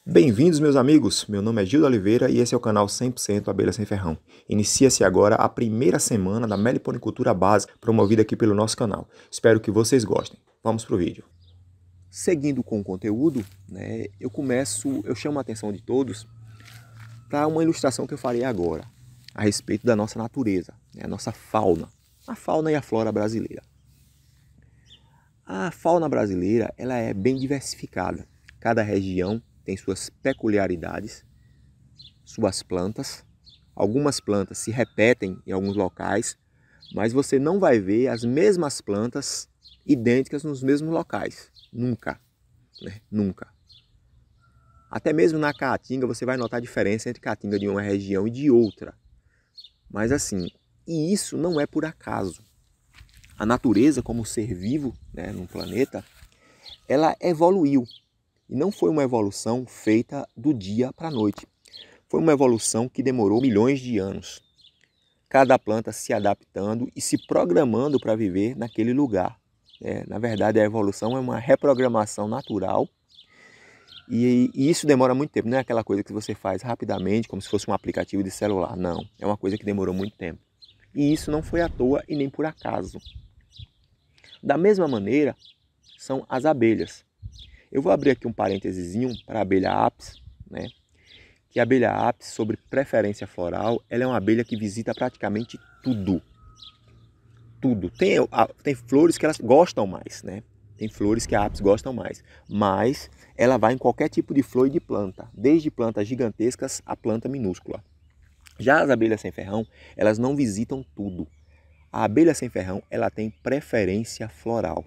Bem-vindos, meus amigos! Meu nome é Gildo Oliveira e esse é o canal 100% Abelha Sem Ferrão. Inicia-se agora a primeira semana da meliponicultura básica promovida aqui pelo nosso canal. Espero que vocês gostem. Vamos para o vídeo. Seguindo com o conteúdo, eu chamo a atenção de todos para uma ilustração que eu farei agora a respeito da nossa natureza, a nossa fauna, a fauna e a flora brasileira. A fauna brasileira ela é bem diversificada. Cada região tem suas peculiaridades, suas plantas. Algumas plantas se repetem em alguns locais, mas você não vai ver as mesmas plantas idênticas nos mesmos locais. Nunca, Nunca. Até mesmo na caatinga você vai notar a diferença entre caatinga de uma região e de outra. Mas assim, e isso não é por acaso. A natureza, como ser vivo, no planeta, ela evoluiu. E não foi uma evolução feita do dia para a noite. Foi uma evolução que demorou milhões de anos. Cada planta se adaptando e se programando para viver naquele lugar. Na verdade, a evolução é uma reprogramação natural. E isso demora muito tempo. Não é aquela coisa que você faz rapidamente, como se fosse um aplicativo de celular. Não, é uma coisa que demorou muito tempo. E isso não foi à toa e nem por acaso. Da mesma maneira, são as abelhas. Eu vou abrir aqui um parênteses para a abelha apis, que a abelha apis, sobre preferência floral, ela é uma abelha que visita praticamente tudo. Tudo. Tem flores que elas gostam mais, Tem flores que a apis gostam mais, mas ela vai em qualquer tipo de flor e de planta, desde plantas gigantescas a planta minúscula. Já as abelhas sem ferrão, elas não visitam tudo. A abelha sem ferrão, ela tem preferência floral.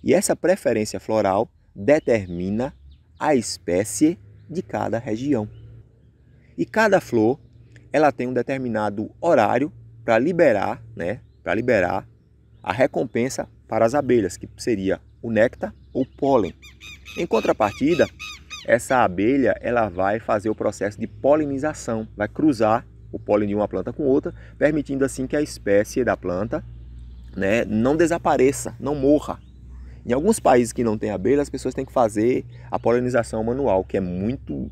E essa preferência floral determina a espécie de cada região. E cada flor, ela tem um determinado horário para liberar a recompensa para as abelhas, que seria o néctar ou o pólen. Em contrapartida, essa abelha ela vai fazer o processo de polinização, vai cruzar o pólen de uma planta com outra, permitindo assim que a espécie da planta não desapareça, não morra. Em alguns países que não tem abelha, as pessoas têm que fazer a polinização manual, que é muito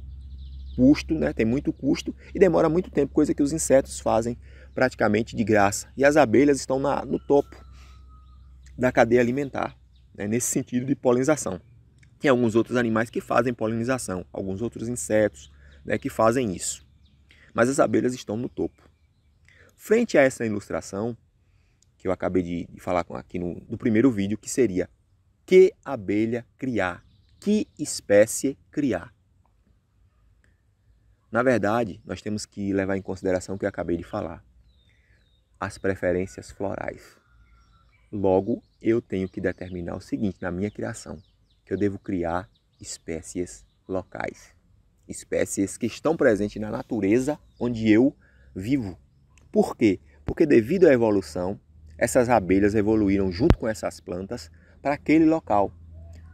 custo, tem muito custo e demora muito tempo, coisa que os insetos fazem praticamente de graça. E as abelhas estão no topo da cadeia alimentar, nesse sentido de polinização. Tem alguns outros animais que fazem polinização, alguns outros insetos que fazem isso. Mas as abelhas estão no topo. Frente a essa ilustração, que eu acabei de falar aqui no primeiro vídeo, que seria: que abelha criar? Que espécie criar? Na verdade, nós temos que levar em consideração o que eu acabei de falar. As preferências florais. Logo, eu tenho que determinar o seguinte na minha criação, que eu devo criar espécies locais. Espécies que estão presentes na natureza onde eu vivo. Por quê? Porque devido à evolução, essas abelhas evoluíram junto com essas plantas para aquele local.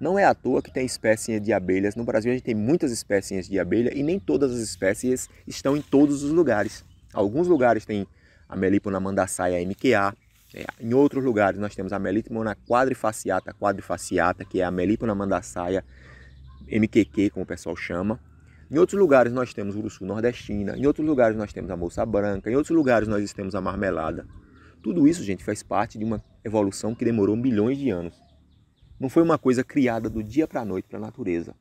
Não é à toa que tem espécies de abelhas. No Brasil a gente tem muitas espécies de abelha e nem todas as espécies estão em todos os lugares. Alguns lugares tem a Melipona mandaçaia MQA. Em outros lugares nós temos a Melipona quadrifaciata, que é a Melipona mandaçaia MQQ, como o pessoal chama. Em outros lugares nós temos o urussu nordestina. Em outros lugares nós temos a moça branca. Em outros lugares nós temos a marmelada. Tudo isso, gente, faz parte de uma evolução que demorou milhões de anos. Não foi uma coisa criada do dia para a noite para a natureza.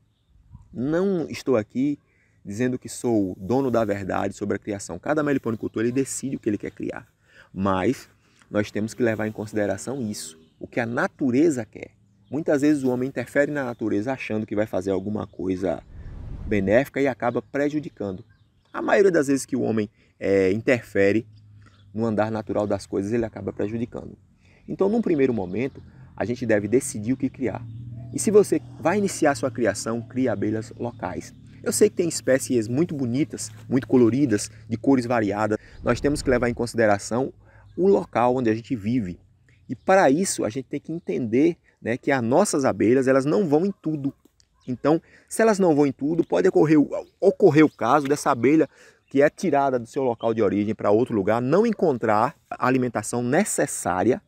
Não estou aqui dizendo que sou dono da verdade sobre a criação. Cada meliponicultor ele decide o que ele quer criar. Mas nós temos que levar em consideração isso, o que a natureza quer. Muitas vezes o homem interfere na natureza achando que vai fazer alguma coisa benéfica e acaba prejudicando. A maioria das vezes que o homem interfere no andar natural das coisas, ele acaba prejudicando. Então, num primeiro momento, a gente deve decidir o que criar. E se você vai iniciar a sua criação, crie abelhas locais. Eu sei que tem espécies muito bonitas, muito coloridas, de cores variadas. Nós temos que levar em consideração o local onde a gente vive. E para isso, a gente tem que entender que as nossas abelhas elas não vão em tudo. Então, se elas não vão em tudo, pode ocorrer o caso dessa abelha que é tirada do seu local de origem para outro lugar, não encontrar a alimentação necessária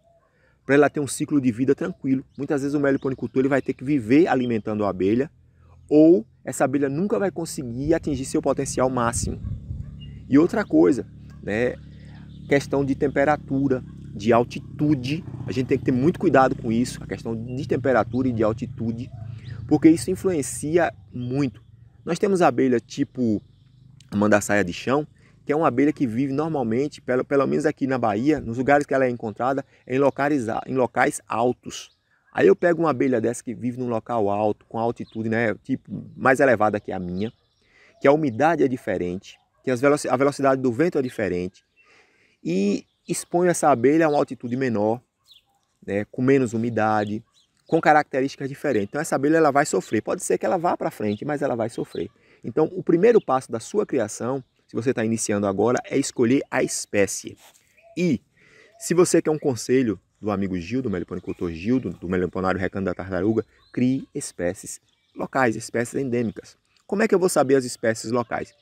para ela ter um ciclo de vida tranquilo. Muitas vezes o meliponicultor ele vai ter que viver alimentando a abelha ou essa abelha nunca vai conseguir atingir seu potencial máximo. E outra coisa, né, questão de temperatura, de altitude, a gente tem que ter muito cuidado com isso, a questão de temperatura e de altitude, porque isso influencia muito. Nós temos abelha tipo a mandaçaia de chão, que é uma abelha que vive normalmente, pelo menos aqui na Bahia, nos lugares que ela é encontrada, em locais altos. Aí eu pego uma abelha dessa que vive num local alto, com altitude, né, tipo mais elevada que a minha, que a umidade é diferente, que a velocidade do vento é diferente, e exponho essa abelha a uma altitude menor, né, com menos umidade, com características diferentes. Então essa abelha ela vai sofrer. Pode ser que ela vá para frente, mas ela vai sofrer. Então o primeiro passo da sua criação, se você está iniciando agora, é escolher a espécie. E se você quer um conselho do amigo Gildo, do meliponicultor Gildo, do Meliponário Recanto da Tartaruga, crie espécies locais, espécies endêmicas. Como é que eu vou saber as espécies locais?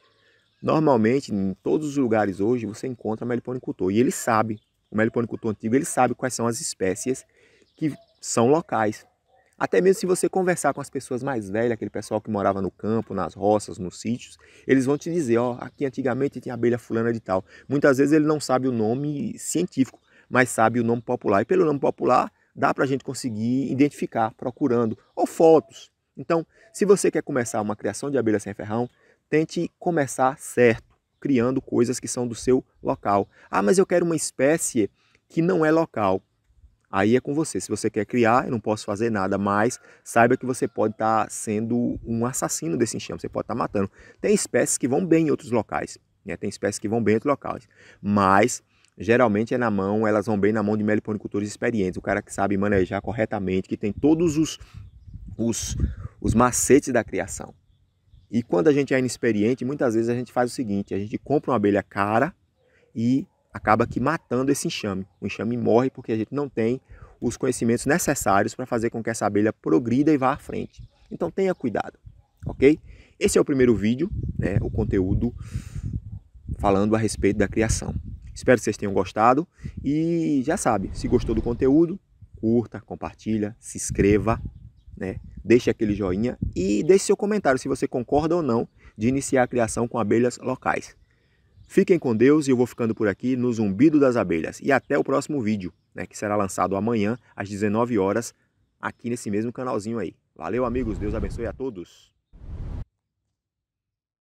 Normalmente, em todos os lugares hoje, você encontra meliponicultor. E ele sabe, o meliponicultor antigo, ele sabe quais são as espécies que são locais. Até mesmo se você conversar com as pessoas mais velhas, aquele pessoal que morava no campo, nas roças, nos sítios, eles vão te dizer, ó, aqui antigamente tinha abelha fulana de tal. Muitas vezes ele não sabe o nome científico, mas sabe o nome popular. E pelo nome popular, dá para a gente conseguir identificar, procurando, ou fotos. Então, se você quer começar uma criação de abelha sem ferrão, tente começar certo, criando coisas que são do seu local. Ah, mas eu quero uma espécie que não é local. Aí é com você. Se você quer criar, eu não posso fazer nada, mas saiba que você pode estar sendo um assassino desse enxame, você pode estar matando. Tem espécies que vão bem em outros locais, né? Tem espécies que vão bem em outros locais, mas geralmente é na mão, elas vão bem na mão de meliponicultores experientes, o cara que sabe manejar corretamente, que tem todos os macetes da criação. E quando a gente é inexperiente, muitas vezes a gente faz o seguinte, a gente compra uma abelha cara e acaba aqui matando esse enxame. O enxame morre porque a gente não tem os conhecimentos necessários para fazer com que essa abelha progrida e vá à frente. Então tenha cuidado, ok? Esse é o primeiro vídeo, né, o conteúdo falando a respeito da criação. Espero que vocês tenham gostado e já sabe, se gostou do conteúdo, curta, compartilha, se inscreva, né? Deixe aquele joinha e deixe seu comentário se você concorda ou não de iniciar a criação com abelhas locais. Fiquem com Deus e eu vou ficando por aqui no Zumbido das Abelhas. E até o próximo vídeo, né, que será lançado amanhã às 19 horas aqui nesse mesmo canalzinho aí. Valeu, amigos. Deus abençoe a todos.